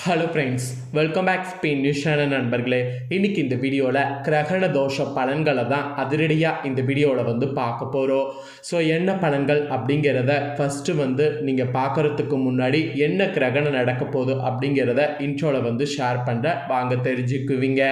Hello friends, welcome back Spain news channel நண்பர்களே. இன்றைக்கி இந்த வீடியோவில் கிரகண தோஷ பலன்களை தான் அதிரடியாக இந்த வீடியோவில் பார்க்க போகிறோம். ஸோ என்ன பலன்கள் அப்படிங்கிறத ஃபஸ்ட்டு நீங்கள் பார்க்குறதுக்கு முன்னாடி என்ன கிரகணம் நடக்க போகுது அப்படிங்கிறத இன்ட்ரோவில் ஷேர் பண்ணுற வாங்க தெரிஞ்சுக்குவீங்க.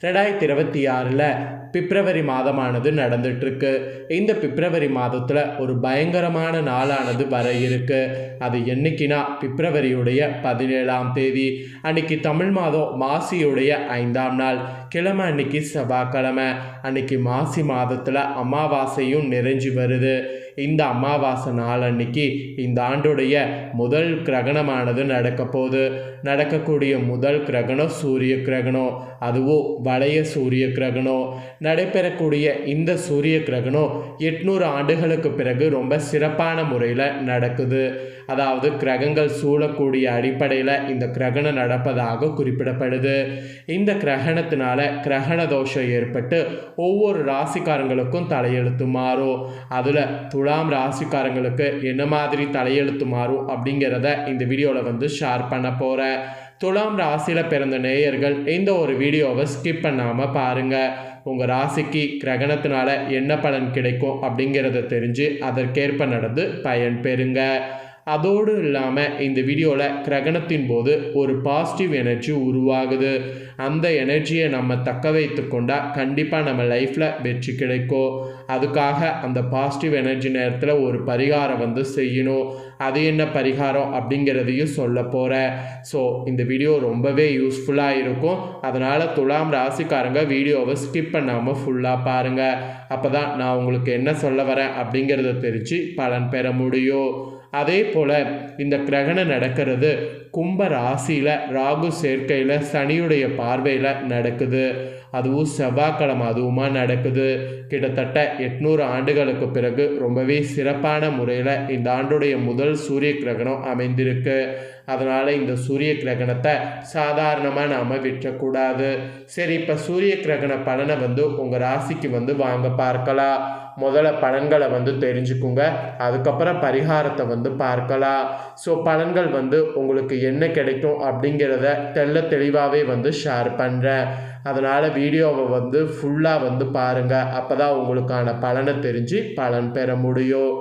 2026 பிப்ரவரி மாதமானது நடந்துட்டுருக்கு. இந்த பிப்ரவரி மாதத்தில் ஒரு பயங்கரமான நாளானது வர இருக்கு. அது என்னைக்குன்னா பிப்ரவரியுடைய 17ஆம் தேதி அன்னைக்கு தமிழ் மாதம் மாசியுடைய 5ஆம் நாள் கிழமை, அன்னைக்கு செவ்வாய்க்கிழமை. அன்னைக்கு மாசி மாதத்தில் அமாவாசையும் நிறைஞ்சு வருது. இந்த அமாவாசை நாள் அன்னைக்கு இந்த ஆண்டுடைய முதல் கிரகணமானது நடக்க போகுது. நடக்கக்கூடிய முதல் கிரகணம் சூரிய கிரகணம், அதுவும் வளைய சூரிய கிரகணம். நடைபெறக்கூடிய இந்த சூரிய கிரகணம் 800 ஆண்டுகளுக்கு பிறகு ரொம்ப சிறப்பான முறையில் நடக்குது. அதாவது கிரகங்கள் சூழக்கூடிய அடிப்படையில் இந்த கிரகணம் நடப்பதாக குறிப்பிடப்படுது. இந்த கிரகணத்தினால கிரகண தோஷம் ஏற்பட்டு ஒவ்வொரு ராசிக்காரங்களுக்கும் தலையெழுத்து மாறும். அதில் துலாம் ராசிக்காரங்களுக்கு என்ன மாதிரி தலையெழுத்து மாறும் அப்படிங்கிறத இந்த வீடியோவில் ஷேர் பண்ண போகிறேன். துலாம் ராசியில் பிறந்த நேயர்கள் இந்த ஒரு வீடியோவை ஸ்கிப் பண்ணாமல் பாருங்கள். உங்கள் ராசிக்கு கிரகணத்தினால என்ன பலன் கிடைக்கும் அப்படிங்கிறத தெரிஞ்சு அதற்கேற்ப நடந்து பயன் பெறுங்க. அதோடு இல்லாமல் இந்த வீடியோவில் கிரகணத்தின் போது ஒரு பாசிட்டிவ் எனர்ஜி உருவாகுது. அந்த எனர்ஜியை நம்ம தக்க வைத்து கொண்டால் கண்டிப்பாக நம்ம லைஃப்பில் வெற்றி கிடைக்கும். அதுக்காக அந்த பாசிட்டிவ் எனர்ஜி நேரத்தில் ஒரு பரிகாரம் செய்யணும். அது என்ன பரிகாரம் அப்படிங்கிறதையும் சொல்ல போகிறேன். ஸோ இந்த வீடியோ ரொம்பவே யூஸ்ஃபுல்லாக இருக்கும். அதனால் துலாம் ராசிக்காரங்க வீடியோவை ஸ்கிப் பண்ணாமல் ஃபுல்லாக பாருங்கள். அப்போ தான் நான் உங்களுக்கு என்ன சொல்ல வரேன் அப்படிங்கிறத தெரிஞ்சு பலன் பெற முடியும். அதே போல் இந்த கிரகணம் நடக்கிறது கும்ப ராசியில் ராகு சேர்க்கையில் சனியுடைய பார்வையில் நடக்குது. அதுவும் செவ்வாய்க்கிழமை அதுவுமா நடக்குது. கிட்டத்தட்ட 800 ஆண்டுகளுக்கு பிறகு ரொம்பவே சிறப்பான முறையில் இந்த ஆண்டுடைய முதல் சூரிய கிரகணம் அமைந்திருக்கு. அதனால் இந்த சூரிய கிரகணத்தை சாதாரணமாக நாம் விட்டுறக்கூடாது. சரி, இப்போ சூரிய கிரகண பலனை உங்கள் ராசிக்கு வாங்க பார்க்கலாம். முதல்ல பலன்களை தெரிஞ்சுக்குங்க. அதுக்கப்புறம் பரிகாரத்தை பார்க்கலாம். ஸோ பலன்கள் உங்களுக்கு என்ன கிடைக்கும் அப்படிங்கிறத தெளிவாகவே ஷேர் பண்ணுறேன். அதனால் வீடியோவை ஃபுல்லாக பாருங்கள். அப்போ தான் உங்களுக்கான பலனை தெரிஞ்சு பலன் பெற முடியும்.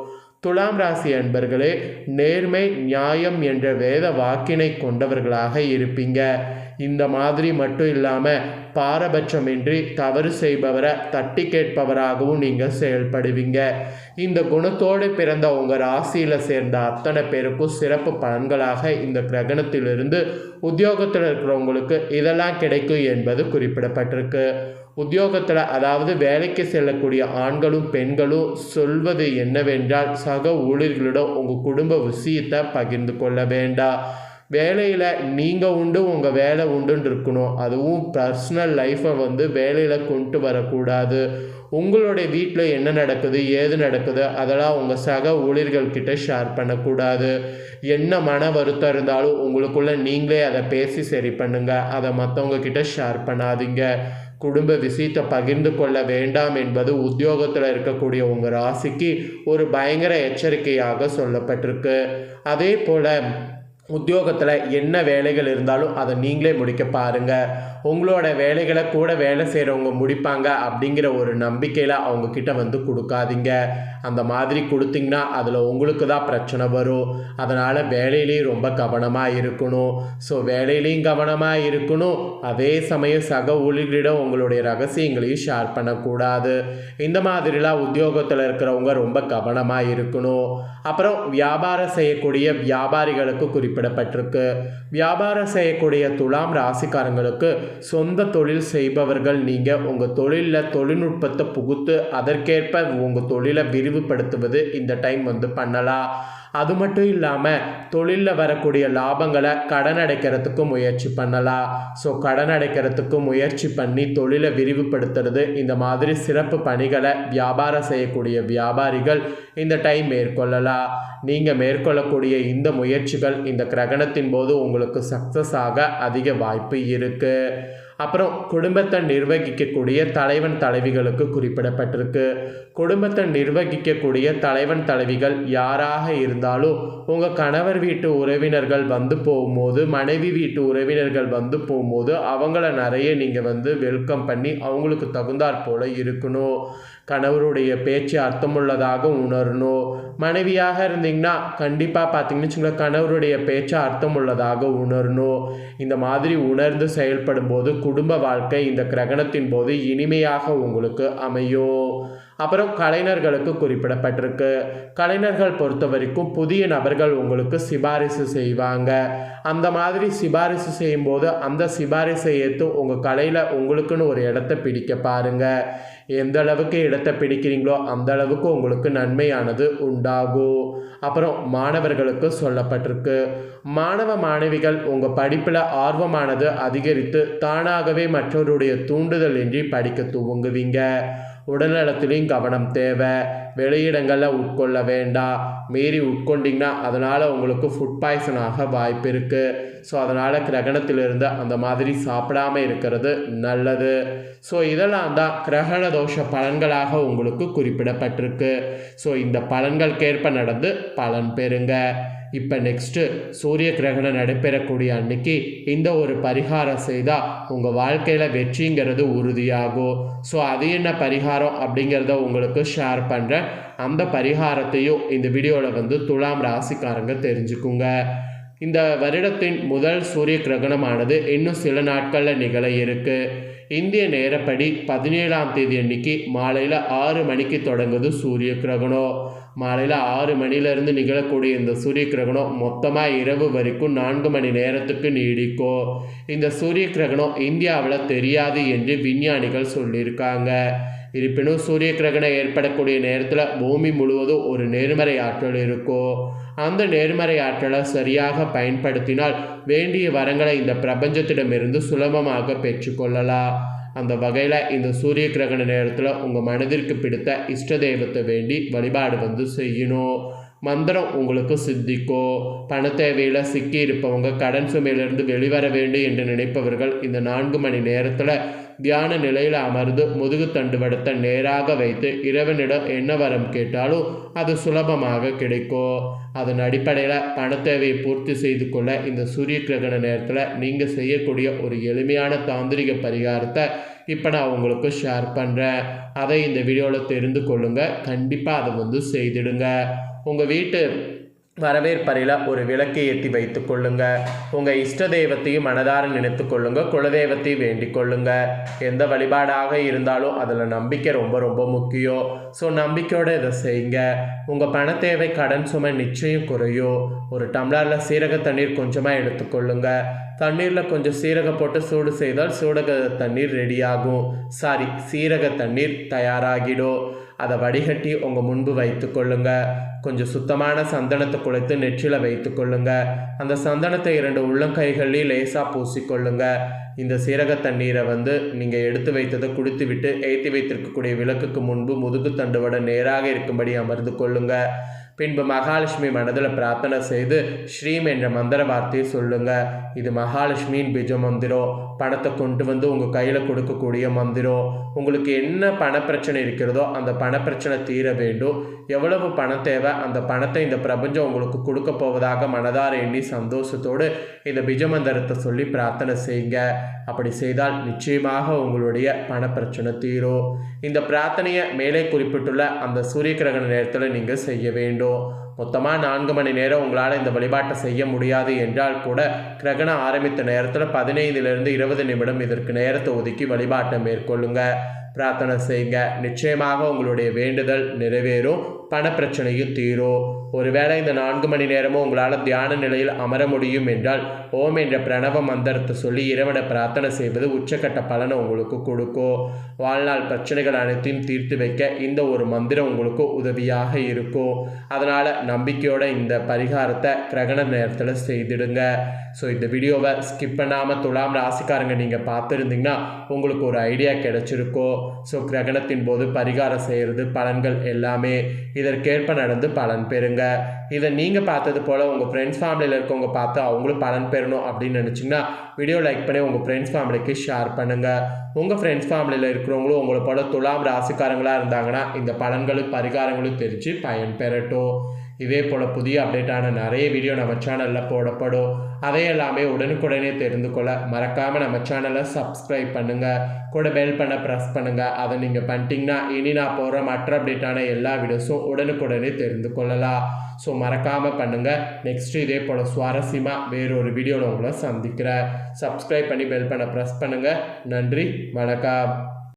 துலாம் ராசி அன்பர்களே, நேர்மை நியாயம் என்ற வேத வாக்கினை கொண்டவர்களாக இருப்பீங்க. இந்த மாதிரி மட்டும் இல்லாமல் பாரபட்சமின்றி தவறு செய்பவரை தட்டி கேட்பவராகவும் நீங்கள் செயல்படுவீங்க. இந்த குணத்தோடு பிறந்த உங்கள் ராசியில் சேர்ந்த அத்தனை பேருக்கும் சிறப்பு பலன்களாக இந்த கிரகணத்திலிருந்து உத்தியோகத்தில் இருக்கிறவங்களுக்கு இதெல்லாம் கிடைக்கும் என்பது குறிப்பிடப்பட்டிருக்கு. உத்தியோகத்தில், அதாவது வேலைக்கு செல்லக்கூடிய ஆண்களும் பெண்களும் சொல்வது என்னவென்றால், சக ஊழியர்களிடம் உங்கள் குடும்ப விஷயத்தை பகிர்ந்து கொள்ள வேண்டாம். வேலையில் நீங்கள் உண்டு, உங்கள் வேலை உண்டுன்னு இருக்கணும். அதுவும் பர்சனல் லைஃப்பை வேலையில் கொண்டு வரக்கூடாது. உங்களுடைய வீட்டில் என்ன நடக்குது ஏது நடக்குது அதெல்லாம் உங்கள் சக ஊழியர்கள்கிட்ட ஷேர் பண்ணக்கூடாது. என்ன மன வருத்தம் இருந்தாலும் உங்களுக்குள்ளே நீங்களே அதை பேசி சரி பண்ணுங்கள். அதை மற்றவங்க கிட்ட ஷேர் பண்ணாதீங்க. குடும்ப விஷயத்தை பகிர்ந்து கொள்ள வேண்டாம் என்பது உத்தியோகத்தில் இருக்கக்கூடிய உங்கள் ராசிக்கு ஒரு பயங்கர எச்சரிக்கையாக சொல்லப்பட்டிருக்கு. அதே போல் உத்தியோகத்தில் என்ன வேலைகள் இருந்தாலும் அதை நீங்களே முடிக்க பாருங்கள். உங்களோட வேலைகளை கூட வேலை செய்கிறவங்க முடிப்பாங்க அப்படிங்கிற ஒரு நம்பிக்கையில் அவங்கக்கிட்ட கொடுக்காதீங்க. அந்த மாதிரி கொடுத்தீங்கன்னா அதில் உங்களுக்கு தான் பிரச்சனை வரும். அதனால் வேலையிலையும் ரொம்ப கவனமாக இருக்கணும். ஸோ வேலையிலையும் கவனமாக இருக்கணும். அதே சமயம் சக ஊழியர்களிடம் உங்களுடைய ரகசியங்களையும் ஷேர் பண்ணக்கூடாது. இந்த மாதிரிலாம் உத்தியோகத்தில் இருக்கிறவங்க ரொம்ப கவனமாக இருக்கணும். அப்புறம் வியாபாரம் செய்யக்கூடிய வியாபாரிகளுக்கு குறிப்பிடப்பட்டிருக்கு. வியாபாரம் செய்யக்கூடிய துலாம் ராசிக்காரங்களுக்கு சொந்த தொழில் செய்பவர்கள் நீங்கள் உங்கள் தொழிலில் தொழில்நுட்பத்தை புகுத்து அதற்கேற்ப உங்கள் தொழிலை விரிவுபடுத்துவது இந்த டைம் பண்ணலாம். அது மட்டும் இல்லாமல் தொழிலில் வரக்கூடிய லாபங்களை கடன் அடைக்கிறதுக்கு முயற்சி பண்ணலாம். ஸோ கடன் அடைக்கிறதுக்கு முயற்சி பண்ணி தொழிலை விரிவுபடுத்துறது, இந்த மாதிரி சிறப்பு பணிகளை வியாபாரம் செய்யக்கூடிய வியாபாரிகள் இந்த டைம் மேற்கொள்ளலாம். நீங்கள் மேற்கொள்ளக்கூடிய இந்த முயற்சிகள் இந்த கிரகணத்தின் போது உங்களுக்கு சக்ஸஸ் ஆக அதிக வாய்ப்பு இருக்குது. அப்புறம் குடும்பத்தை நிர்வகிக்கக்கூடிய தலைவன் தலைவிகளுக்கு குறிப்பிடப்பட்டிருக்கு. குடும்பத்தை நிர்வகிக்கக்கூடிய தலைவன் தலைவிகள் யாராக இருந்தாலும் உங்கள் கணவர் வீட்டு உறவினர்கள் வந்து போகும்போது, மனைவி வீட்டு உறவினர்கள் வந்து போகும்போது அவங்கள நிறைய நீங்கள் வெல்கம் பண்ணி அவங்களுக்கு தகுந்தாற் போல் இருக்கணும். கணவருடைய பேச்சு அர்த்தமுள்ளதாக உணரணும். மனைவியாக இருந்தீங்கன்னா கண்டிப்பாக பார்த்தீங்கன்னு வச்சுங்களேன், கணவருடைய பேச்சு அர்த்தமுள்ளதாக உணரணும். இந்த மாதிரி உணர்ந்து செயல்படும் போது குடும்ப வாழ்க்கை இந்த கிரகணத்தின் போது இனிமையாக உங்களுக்கு அமையும். அப்புறம் கலைஞர்களுக்கு குறிப்பிடப்பட்டிருக்கு. கலைஞர்கள் பொறுத்த வரைக்கும் புதிய நபர்கள் உங்களுக்கு சிபாரிசு செய்வாங்க. அந்த மாதிரி சிபாரிசு செய்யும்போது அந்த சிபாரிசை ஏற்று உங்கள் கலையில் உங்களுக்குன்னு ஒரு இடத்த பிடிக்க பாருங்கள். எந்த அளவுக்கு இடத்தை பிடிக்கிறீங்களோ அந்த அளவுக்கு உங்களுக்கு நன்மையானது உண்டாகும். அப்புறம் மாணவர்களுக்கு சொல்லப்பட்டிருக்கு. மாணவ மாணவிகள் உங்கள் படிப்பில் ஆர்வமானது அதிகரித்து தானாகவே மற்றவருடைய தூண்டுதல் இன்றி படிக்க துவங்குவீங்க. உடல்நலத்திலையும் கவனம் தேவை. வெளியிடங்களில் உட்கொள்ள வேண்டாம். மீறி உட்கொண்டிங்கன்னா அதனால் உங்களுக்கு ஃபுட் பாய்சன் ஆக வாய்ப்பு இருக்குது. ஸோ அதனால் கிரகணத்திலிருந்து அந்த மாதிரி சாப்பிடாமல் இருக்கிறது நல்லது. ஸோ இதெல்லாம் தான் கிரகண தோஷ பலன்களாக உங்களுக்கு குறிப்பிடப்பட்டிருக்கு. ஸோ இந்த பலன்களுக்கேற்ப நடந்து பலன் பெறுங்க. இப்போ நெக்ஸ்ட்டு சூரிய கிரகணம் நடைபெறக்கூடிய அன்னைக்கு இந்த ஒரு பரிகாரம் செய்தால் உங்கள் வாழ்க்கையில் வெற்றிங்கிறது உறுதியாகும். ஸோ அது என்ன பரிகாரம் அப்படிங்கிறத உங்களுக்கு ஷேர் பண்ணுறேன். அந்த பரிகாரத்தையும் இந்த வீடியோவில் துலாம் ராசிக்காரங்க தெரிஞ்சுக்குங்க. இந்த வருடத்தின் முதல் சூரிய கிரகணமானது இன்னும் சில நாட்களில் நிகழ இருக்கு. இந்திய நேரப்படி 17ஆம் தேதி அன்னைக்கு மாலையில் 6 மணிக்கு தொடங்குது சூரிய கிரகணம். மாலையில் 6 மணிலேருந்து நிகழக்கூடிய இந்த சூரிய கிரகணம் மொத்தமாக இரவு வரைக்கும் 4 மணி நேரத்துக்கு நீடிக்கும். இந்த சூரிய கிரகணம் இந்தியாவில் தெரியாது என்று விஞ்ஞானிகள் சொல்லியிருக்காங்க. இருப்பினும் சூரிய கிரகணம் ஏற்படக்கூடிய நேரத்தில் பூமி முழுவதும் ஒரு நேர்மறை ஆற்றல் இருக்கும். அந்த நேர்மறை ஆற்றலை சரியாக பயன்படுத்தினால் வேண்டிய வரங்களை இந்த பிரபஞ்சத்திடமிருந்து சுலபமாக பெற்றுக்கொள்ளலாம். அந்த வகையில் இந்த சூரிய கிரகண நேரத்தில் உங்கள் மனதிற்கு பிடித்த இஷ்ட தெய்வத்தை வேண்டி வழிபாடு செய்யணும். மந்திரம் உங்களுக்கு சித்திக்கும். பண தேவையில் சிக்கி இருப்பவங்க, கடன் சுமையிலிருந்து வெளிவர வேண்டும் என்று நினைப்பவர்கள் இந்த 4 மணி நேரத்தில் தியான நிலையில் அமர்ந்து முதுகு தண்டுவடத்தை நேராக வைத்து இறைவனிடம் என்ன வரம் கேட்டாலும் அது சுலபமாக கிடைக்கும். அதன் அடிப்படையில் பண தேவையை பூர்த்தி செய்து கொள்ள இந்த சூரிய கிரகண நேரத்தில் நீங்கள் செய்யக்கூடிய ஒரு எளிமையான தாந்திரிக பரிகாரத்தை இப்போ நான் உங்களுக்கு ஷேர் பண்ணுறேன். அதை இந்த வீடியோவில் தெரிந்து கொள்ளுங்கள். கண்டிப்பாக அதை செய்திடுங்க. உங்கள் வீட்டு வரவேற்பறையில் ஒரு விளக்கை ஏற்றி வைத்து கொள்ளுங்க. உங்கள் இஷ்ட தெய்வத்தையும் மனதார நினைத்து கொள்ளுங்க. குலதெய்வத்தையும் வேண்டிக் கொள்ளுங்க. எந்த வழிபாடாக இருந்தாலும் அதில் நம்பிக்கை ரொம்ப ரொம்ப முக்கியம். ஸோ நம்பிக்கையோடு இதை செய்யுங்க. உங்கள் பண தேவை, கடன் சுமை நிச்சயம் குறையும். ஒரு டம்ளரில் சீரக தண்ணீர் கொஞ்சமாக எடுத்துக்கொள்ளுங்க. தண்ணீரில் கொஞ்சம் சீரகம் போட்டு சூடு செய்தால் சூடக தண்ணீர் ரெடியாகும். சீரக தண்ணீர் தயாராகிடும். அதை வடிகட்டி உங்கள் முன்பு வைத்து கொள்ளுங்க. கொஞ்சம் சுத்தமான சந்தனத்தை குழைத்து நெற்றியில் வைத்து கொள்ளுங்க. அந்த சந்தனத்தை 2 உள்ளங்கைகள்லேயும் லேசாக பூசிக்கொள்ளுங்க. இந்த சீரக தண்ணீரை நீங்கள் எடுத்து வைத்ததை குடித்து விட்டு ஏற்றி வைத்திருக்கக்கூடிய விளக்குக்கு முன்பு முதுகு தண்டுவட நேராக இருக்கும்படி அமர்ந்து கொள்ளுங்க. பின்பு மகாலட்சுமி மனதில் பிரார்த்தனை செய்து ஸ்ரீம் என்ற மந்திர வார்த்தையை சொல்லுங்க. இது மகாலட்சுமியின் பிஜ மந்திரம். பணத்தை கொண்டு உங்கள் கையில் கொடுக்கக்கூடிய மந்திரம். உங்களுக்கு என்ன பணப்பிரச்சனை இருக்கிறதோ அந்த பணப்பிரச்சனை தீர வேண்டும். எவ்வளவு பணம் தேவை அந்த பணத்தை இந்த பிரபஞ்சம் உங்களுக்கு கொடுக்க போவதாக மனதார எண்ணி சந்தோஷத்தோடு இந்த பிஜ மந்திரத்தை சொல்லி பிரார்த்தனை செய்யுங்க. அப்படி செய்தால் நிச்சயமாக உங்களுடைய பணப்பிரச்சனை தீரும். இந்த பிரார்த்தனையை மேலே குறிப்பிட்டுள்ள அந்த சூரிய கிரகண நேரத்தில் நீங்கள் செய்ய வேண்டும். மொத்தமாக 4 மணி நேரம் உங்களால் இந்த வழிபாட்டை செய்ய முடியாது என்றால் கூட கிரகணம் ஆரம்பித்த நேரத்தில் 15லிருந்து 20 நிமிடம் இதற்கு நேரத்தை ஒதுக்கி வழிபாட்டை மேற்கொள்ளுங்க. பிரார்த்தனை செய்யுங்க. நிச்சயமாக உங்களுடைய வேண்டுதல் நிறைவேறும். பணப்பிரச்சனையும் தீரும். ஒருவேளை இந்த 4 மணி நேரமும் உங்களால் தியான நிலையில் அமர முடியும் என்றால் ஓம் என்ற பிரணவ மந்திரத்தை சொல்லி இறைவனை பிரார்த்தனை செய்வது உச்சக்கட்ட பலனை உங்களுக்கு கொடுக்கும். வாழ்நாள் பிரச்சனைகள் அனைத்தையும் தீர்த்து வைக்க இந்த ஒரு மந்திரம் உங்களுக்கு உதவியாக இருக்கும். அதனால் நம்பிக்கையோட இந்த பரிகாரத்தை கிரகண நேரத்தில் செய்திடுங்க. ஸோ இந்த வீடியோவை ஸ்கிப் பண்ணாமல் துலாம் ராசிக்காரங்க நீங்கள் பார்த்துருந்தீங்கன்னா உங்களுக்கு ஒரு ஐடியா கிடைச்சிருக்கும். ஸோ கிரகணத்தின் போது பரிகாரம் செய்கிறது பலன்கள் எல்லாமே இதற்கேற்ப நடந்து பலன் பெறுங்க. இதை நீங்கள் பார்த்தது போல் உங்கள் ஃப்ரெண்ட்ஸ் ஃபேமிலியில் இருக்கவங்க பார்த்து அவங்களும் பலன் பெறணும் அப்படின்னு நினச்சிங்கன்னா வீடியோ லைக் பண்ணி உங்கள் ஃப்ரெண்ட்ஸ் ஃபேமிலிக்கு ஷேர் பண்ணுங்கள். உங்கள் ஃப்ரெண்ட்ஸ் ஃபேமிலியில் இருக்கிறவங்களும் உங்களை போல துலாம் ராசிக்காரங்களாக இருந்தாங்கன்னா இந்த பலன்களும் பரிகாரங்களும் தெரிஞ்சு பயன் பெறட்டும். இதே போல் புதிய அப்டேட்டான நிறைய வீடியோ நம்ம சேனலில் போடப்படும். அதையெல்லாமே உடனுக்குடனே தெரிந்து கொள்ள மறக்காமல் நம்ம சேனலை சப்ஸ்கிரைப் பண்ணுங்கள். கூட பெல் பண்ண ப்ரெஸ் பண்ணுங்கள். அதை நீங்கள் பண்ணிட்டீங்கன்னா இனி நான் போகிற மற்ற அப்டேட்டான எல்லா வீடியோஸும் உடனுக்குடனே தெரிந்து கொள்ளலாம். ஸோ மறக்காமல் பண்ணுங்கள். நெக்ஸ்ட்டு இதே போல் சுவாரஸ்யமாக வேறொரு வீடியோவில் உங்களை சந்திக்கிறேன். சப்ஸ்கிரைப் பண்ணி பெல் பண்ண ப்ரெஸ் பண்ணுங்கள். நன்றி, வணக்கம்.